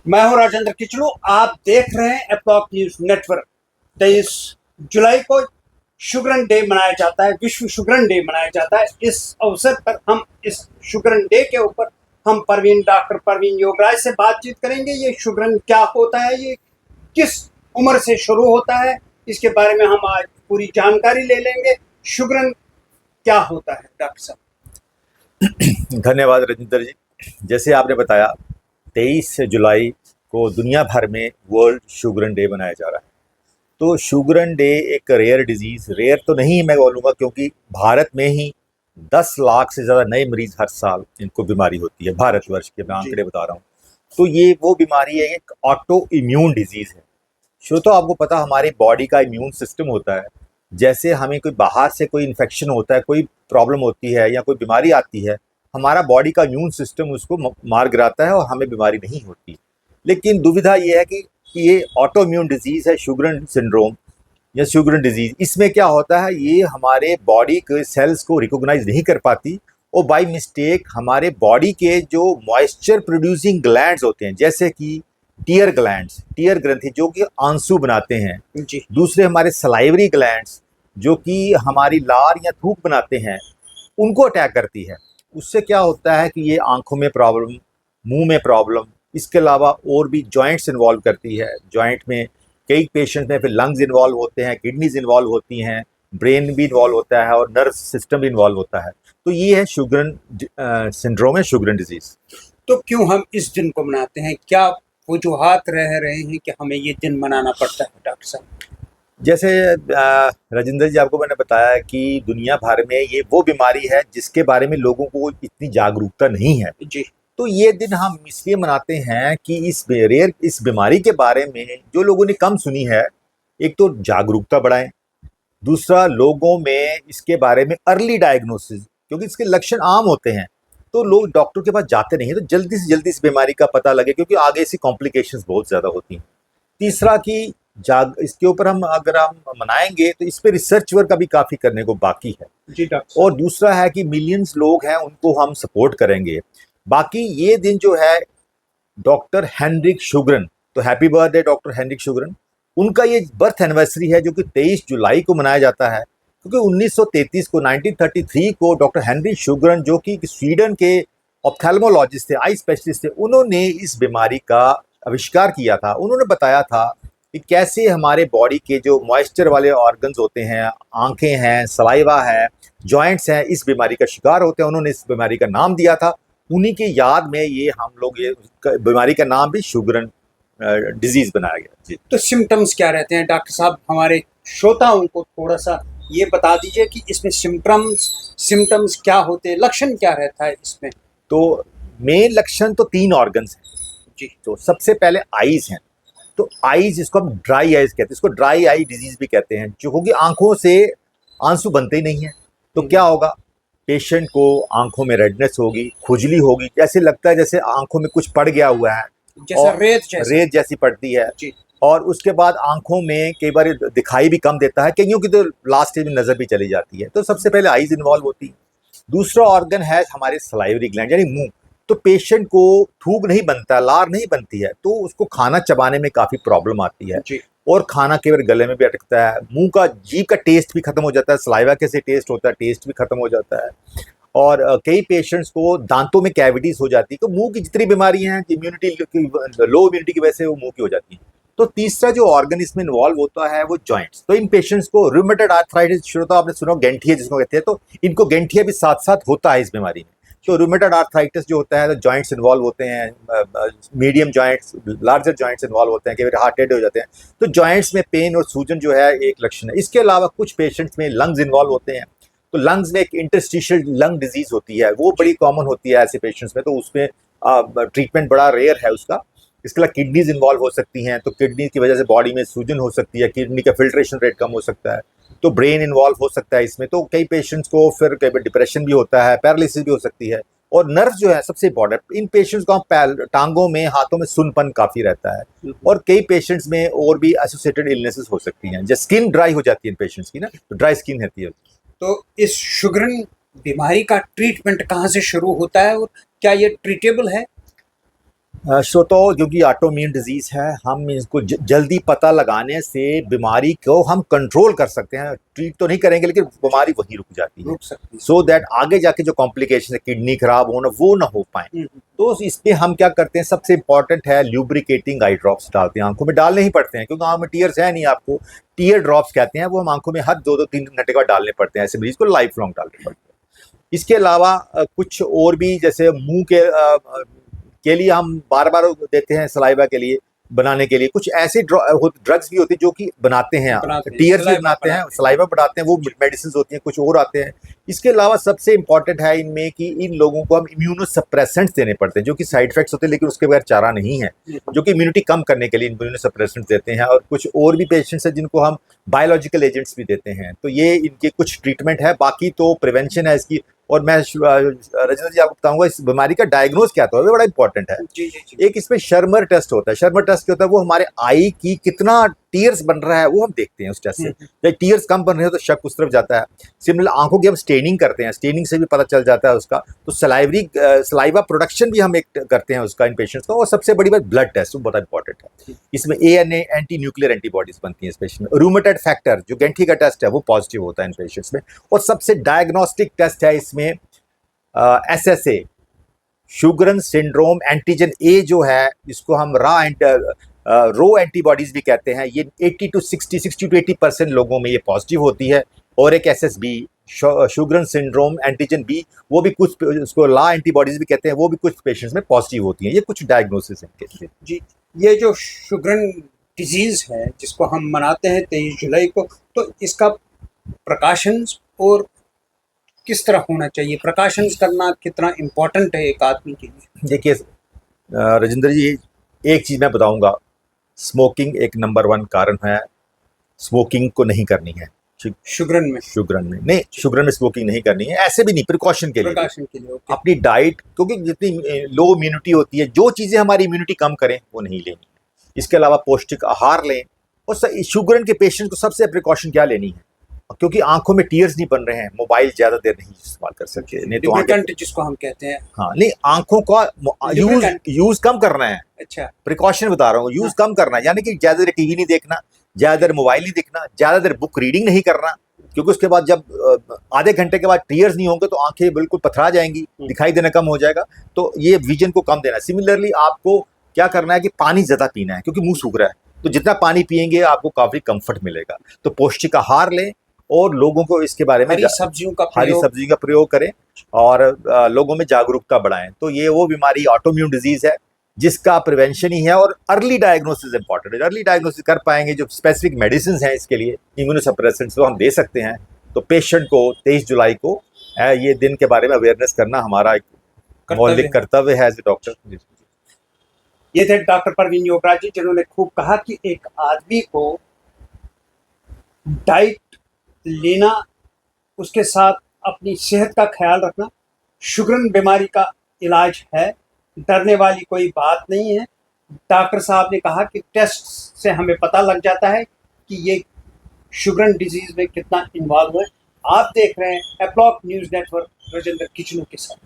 मैं हूं राजेंद्र किचलू। आप देख रहे हैं एपॉक न्यूज नेटवर्क। 23 जुलाई को शुगरन डे मनाया जाता है, विश्व शुगरन डे मनाया जाता है। इस अवसर पर हम इस शुगरन डे के ऊपर हम डॉक्टर परवीन योगराज से बातचीत करेंगे। ये शुगरन क्या होता है, ये किस उम्र से शुरू होता है, इसके बारे में हम आज पूरी जानकारी ले लेंगे। शुगरन क्या होता है डॉक्टर साहब? धन्यवाद राजेंद्र जी। जैसे आपने बताया, 23 जुलाई को दुनिया भर में वर्ल्ड शुगरन डे मनाया जा रहा है। तो शुगरन डे एक रेयर डिजीज, रेयर तो नहीं मैं बोलूँगा, क्योंकि भारत में ही 10 लाख से ज़्यादा नए मरीज हर साल इनको बीमारी होती है। भारतवर्ष के मैं आंकड़े बता रहा हूँ। तो ये वो बीमारी है, एक ऑटो इम्यून डिजीज है। तो आपको पता, हमारी बॉडी का इम्यून सिस्टम होता है। जैसे हमें कोई बाहर से कोई इन्फेक्शन होता है, कोई प्रॉब्लम होती है या कोई बीमारी आती है, हमारा बॉडी का इम्यून सिस्टम उसको मार गिराता है और हमें बीमारी नहीं होती। लेकिन दुविधा ये है कि ये ऑटो इम्यून डिजीज है, शुगरन सिंड्रोम या शुगरन डिजीज। इसमें क्या होता है, ये हमारे बॉडी के सेल्स को रिकॉग्नाइज नहीं कर पाती और बाय मिस्टेक हमारे बॉडी के जो मॉइस्चर प्रोड्यूसिंग ग्लैंड्स होते हैं, जैसे कि टीयर ग्लैंड्स, टीयर ग्रंथि जो कि आंसू बनाते हैं, जी। दूसरे हमारे सलाइवरी ग्लैंड्स जो कि हमारी लार या थूक बनाते हैं, उनको अटैक करती है। उससे क्या होता है कि ये आंखों में प्रॉब्लम, मुंह में प्रॉब्लम, इसके अलावा और भी जॉइंट्स इन्वॉल्व करती है। जॉइंट में कई पेशेंट में फिर लंग्स इन्वॉल्व होते हैं, किडनीज इन्वॉल्व होती हैं, ब्रेन भी इन्वॉल्व होता है और नर्व सिस्टम भी इन्वॉल्व होता है। तो ये है शुगरन सिंड्रोम है, शुगरन डिजीज। तो क्यों हम इस दिन को मनाते हैं? क्या वजूहात रह रहे हैं कि हमें ये दिन मनाना पड़ता है डॉक्टर साहब? जैसे राजेंद्र जी, आपको मैंने बताया कि दुनिया भर में ये वो बीमारी है जिसके बारे में लोगों को इतनी जागरूकता नहीं है। जी। तो ये दिन हम इसलिए मनाते हैं कि इस बीमारी के बारे में जो लोगों ने कम सुनी है, एक तो जागरूकता बढ़ाएं, दूसरा लोगों में इसके बारे में अर्ली डायग्नोसिस, क्योंकि इसके लक्षण आम होते हैं तो लोग डॉक्टर के पास जाते नहीं हैं, तो जल्दी से जल्दी इस बीमारी का पता लगे, क्योंकि आगे इसकी कॉम्प्लिकेशंस बहुत ज़्यादा होती हैं। तीसरा कि जाग इसके ऊपर हम अगर हम मनाएंगे तो इस पे रिसर्च वर्क अभी काफ़ी करने को बाकी है। जी डॉक्टर साहब। और दूसरा है कि मिलियंस लोग हैं, उनको हम सपोर्ट करेंगे। बाकी ये दिन जो है डॉक्टर हेनरिक शुगरन, तो हैप्पी बर्थडे डॉक्टर हेनरिक शुगरन। उनका ये बर्थ एनिवर्सरी है जो कि 23 जुलाई को मनाया जाता है, क्योंकि 1933 को 1933 को डॉक्टर हेनरी शुगरन, जो कि स्वीडन के ऑप्थेल्मोलॉजिस्ट थे, आई स्पेशलिस्ट थे, उन्होंने इस बीमारी का आविष्कार किया था। उन्होंने बताया था कि कैसे हमारे बॉडी के जो मॉइस्चर वाले ऑर्गन्स होते हैं, आंखें हैं, सलाइवा है, जॉइंट्स हैं, इस बीमारी का शिकार होते हैं। उन्होंने इस बीमारी का नाम दिया था। उन्हीं के याद में ये हम लोग ये बीमारी का नाम भी शुगरन डिजीज बनाया गया जी। तो सिम्टम्स क्या रहते हैं डॉक्टर साहब? हमारे श्रोताओं को थोड़ा सा ये बता दीजिए कि इसमें सिम्टम्स क्या होते हैं, लक्षण क्या रहता है इसमें? तो मेन लक्षण तो 3 ऑर्गन्स हैं जी। तो सबसे पहले आईज हैं। तो आईज, इसको हम ड्राई आईज कहते हैं, इसको ड्राई आई डिजीज भी कहते हैं, जो क्योंकि आंखों से आंसू बनते ही नहीं है। तो क्या होगा, पेशेंट को आंखों में रेडनेस होगी, खुजली होगी, जैसे लगता है जैसे आंखों में कुछ पड़ गया हुआ है, जैसा और रेत जैसी पड़ती है। जी। और उसके बाद आंखों में कई बार दिखाई भी कम देता है, कईयों की तो लास्ट स्टेज में नजर भी चली जाती है। तो सबसे पहले आईज इन्वॉल्व होती है। दूसरा ऑर्गन है हमारे सलाइवरी ग्लैंड यानी मुंह। तो पेशेंट को थूक नहीं बनता, लार नहीं बनती है, तो उसको खाना चबाने में काफी प्रॉब्लम आती है। जी। और खाना केवल गले में भी अटकता है, मुंह का जीभ का टेस्ट भी खत्म हो जाता है, सलाइवा कैसे टेस्ट होता है, टेस्ट भी खत्म हो जाता है। और कई पेशेंट्स को दांतों में कैविटीज हो जाती है। तो मुंह की जितनी बीमारियां हैं, इम्यूनिटी लो इम्यूनिटी की वजह से वो मुंह की हो जाती है। तो तीसरा जो ऑर्गन इसमें इन्वॉल्व होता है वो जॉइंट्स। तो इन पेशेंट्स को रूमेटॉइड आर्थराइटिस, श्रोता आपने सुना गैंठिया जिसको कहते हैं, तो इनको गैंठिया भी साथ साथ होता है इस बीमारी में। तो रूमेटॉइड आर्थराइटिस जो होता है तो जॉइंट्स इन्वॉल्व होते हैं, medium joints, larger joints involve होते हैं, कई बार हार्ट रेट हो जाते हैं। तो जॉइंट्स में पेन और सूजन जो है एक लक्षण है। इसके अलावा कुछ पेशेंट्स में लंग्स इन्वॉल्व होते हैं। तो लंग्स में एक इंटरस्टिशियल लंग डिजीज होती है, वो बड़ी कॉमन होती है ऐसे पेशेंट्स में, तो उसमें ट्रीटमेंट बड़ा रेयर है उसका। इसके अलावा किडनीज इन्वॉल्व हो सकती हैं, तो किडनी की वजह से बॉडी में सूजन हो सकती है, किडनी का फिल्ट्रेशन रेट कम हो सकता है। तो ब्रेन इन्वॉल्व हो सकता है इसमें। तो कई पेशेंट्स को फिर कई बार डिप्रेशन भी होता है, पैरालिसिस भी हो सकती है। और नर्व जो है सबसे इंपॉर्टेंट, इन पेशेंट्स को टांगों में, हाथों में सुनपन काफी रहता है। और कई पेशेंट्स में और भी एसोसिएटेड इलनेसेस हो सकती हैं, जैसे स्किन ड्राई हो जाती है इन पेशेंट्स की ना, तो ड्राई स्किन रहती है। तो इस शुगरन बीमारी का ट्रीटमेंट कहाँ से शुरू होता है और क्या ये ट्रीटेबल है? श्रोताओं, क्योंकि ऑटोइम्यून डिजीज है, हम इसको जल्दी पता लगाने से बीमारी को हम कंट्रोल कर सकते हैं। ट्रीट तो नहीं करेंगे, लेकिन बीमारी वहीं रुक जाती है, रुक सकती है। सो दैट आगे जाके जो कॉम्प्लिकेशन है, किडनी खराब होना, वो ना हो पाए। तो इसमें हम क्या करते हैं, सबसे इंपॉर्टेंट है ल्यूब्रिकेटिंग आई ड्रॉप्स डालते हैं। आंखों में डालने ही पड़ते हैं, क्योंकि आंखों में टीयर्स है नहीं, आपको टीयर ड्रॉप्स कहते हैं, वो हम आंखों में हर 2-2-3 घंटे के बाद डालने पड़ते हैं। ऐसे मरीज को लाइफ लॉन्ग डालने पड़ते हैं। इसके अलावा कुछ और भी, जैसे मुंह के लिए हम बार बार देते हैं, सलाइवा के लिए बनाने के लिए कुछ ऐसे ड्रग्स भी होती है जो कि बनाते हैं, टीयर्स भी बनाते हैं, सलाइवा बनाते हैं, वो मेडिसिन होती हैं, कुछ और आते हैं। इसके अलावा सबसे इंपॉर्टेंट है इनमें कि इन लोगों को हम इम्यूनोसप्रेसेंट्स देने पड़ते हैं, जो कि साइड इफेक्ट्स होते हैं, लेकिन उसके बगैर चारा नहीं है, जो कि इम्यूनिटी कम करने के लिए इम्यूनोसप्रेसेंट्स देते हैं। और कुछ और भी पेशेंट्स हैं जिनको हम बायोलॉजिकल एजेंट्स भी देते हैं। तो ये इनके कुछ ट्रीटमेंट है, बाकी तो प्रिवेंशन है इसकी। और मैं रजनीश जी आपको बताऊंगा इस बीमारी का डायग्नोज क्या होता है, बड़ा इंपॉर्टेंट है। जी। एक इसमें शर्मर टेस्ट होता है। शर्मर टेस्ट क्या होता है, वो हमारे आई की कितना टीयर्स बन रहा है वो हम देखते हैं उस टेस्ट से। जब टीयर्स कम बन रहे हो तो शक उस तरफ जाता है। सिमिलर आंखों की हम स्टेनिंग करते हैं, स्टेनिंग से भी पता चल जाता है उसका। तो सलाइवा प्रोडक्शन भी हम एक करते हैं उसका इन पेशेंट्स का। और सबसे बड़ी बात ब्लड टेस्ट, वो बड़ा इंपॉर्टेंट है। इसमें ANA एंटी न्यूक्लियर एंटीबॉडीज बनती है इस पेशेंट में। रूमेटॉइड फैक्टर जो गेंठी का टेस्ट है वो पॉजिटिव होता है इन पेशेंट्स में। और सबसे डायग्नोस्टिक टेस्ट है इसमें SSA, शुगरन सिंड्रोम एंटीजन ए जो है, इसको हम रो एंटीबॉडीज भी कहते हैं। ये 80 to 60% लोगों में ये पॉजिटिव होती है। और एक SSB, शुगरन सिंड्रोम एंटीजन बी, वो भी कुछ, उसको ला एंटीबॉडीज भी कहते हैं, वो भी कुछ पेशेंट्स में पॉजिटिव होती हैं। ये कुछ डायग्नोसिस है जी। ये जो शुगरन डिजीज है जिसको हम मनाते हैं 23 जुलाई को, तो इसका प्रकाशन और किस तरह होना चाहिए, प्रकाशन करना कितना इम्पोर्टेंट है एक आदमी के लिए? देखिए राजेंद्र जी, एक चीज मैं बताऊंगा, स्मोकिंग एक नंबर 1 कारण है। स्मोकिंग को नहीं करनी है शुगरन में नहीं, शुगरन में स्मोकिंग नहीं करनी है। ऐसे भी नहीं, प्रिकॉशन के लिए अपनी डाइट, क्योंकि जितनी लो इम्यूनिटी होती है, जो चीजें हमारी इम्यूनिटी कम करें वो नहीं लेनी। इसके अलावा पौष्टिक आहार लें। और शुगरन के पेशेंट को सबसे प्रिकॉशन क्या लेनी है, क्योंकि आंखों में टीयर्स नहीं बन रहे हैं, मोबाइल ज्यादा देर नहीं इस्तेमाल कर सकते, नहीं तो आंखें, जिसको हम कहते हैं, हाँ, नहीं, आंखों का यूज कम करना है। अच्छा, प्रिकॉशन बता रहा हूँ, यूज कम करना है, यानी कि ज्यादा देर टीवी नहीं देखना, ज्यादा देर मोबाइल नहीं देखना, ज्यादा देर बुक रीडिंग नहीं करना, क्योंकि उसके बाद जब आधे घंटे के बाद टीयर्स नहीं होंगे तो आंखें बिल्कुल पथरा जाएंगी, दिखाई देना कम हो जाएगा। तो ये विजन को कम देना। सिमिलरली आपको क्या करना है कि पानी ज्यादा पीना है, क्योंकि मुंह सूख रहा है, तो जितना पानी पिएंगे आपको काफी कंफर्ट मिलेगा। तो पौष्टिक आहार लें और लोगों को इसके बारे में हरी सब्जियों का प्रयोग करें और लोगों में जागरूकता बढ़ाएं। तो ये वो बीमारी ऑटोइम्यून डिजीज है जिसका प्रिवेंशन ही है। और अर्ली डायग्नोसिस इंपॉर्टेंट है। अर्ली डायग्नोसिस कर पाएंगे, जो स्पेसिफिक मेडिसिन हैं इसके लिए, इम्यूनोसप्रेसेंट्स तो हम दे सकते हैं। तो पेशेंट को 23 जुलाई को ये दिन के बारे में अवेयरनेस करना हमारा एक मौलिक कर्तव्य है एज ए डॉक्टर। ये थे डॉक्टर परवीन योगराज जी, जिन्होंने खूब कहा कि एक आदमी को डाइट लेना, उसके साथ अपनी सेहत का ख्याल रखना, शुगरन बीमारी का इलाज है, डरने वाली कोई बात नहीं है। डॉक्टर साहब ने कहा कि टेस्ट से हमें पता लग जाता है कि ये शुगरन डिजीज में कितना इन्वॉल्व है। आप देख रहे हैं एप्लॉक न्यूज़ नेटवर्क, राजेंद्र किचलू के साथ।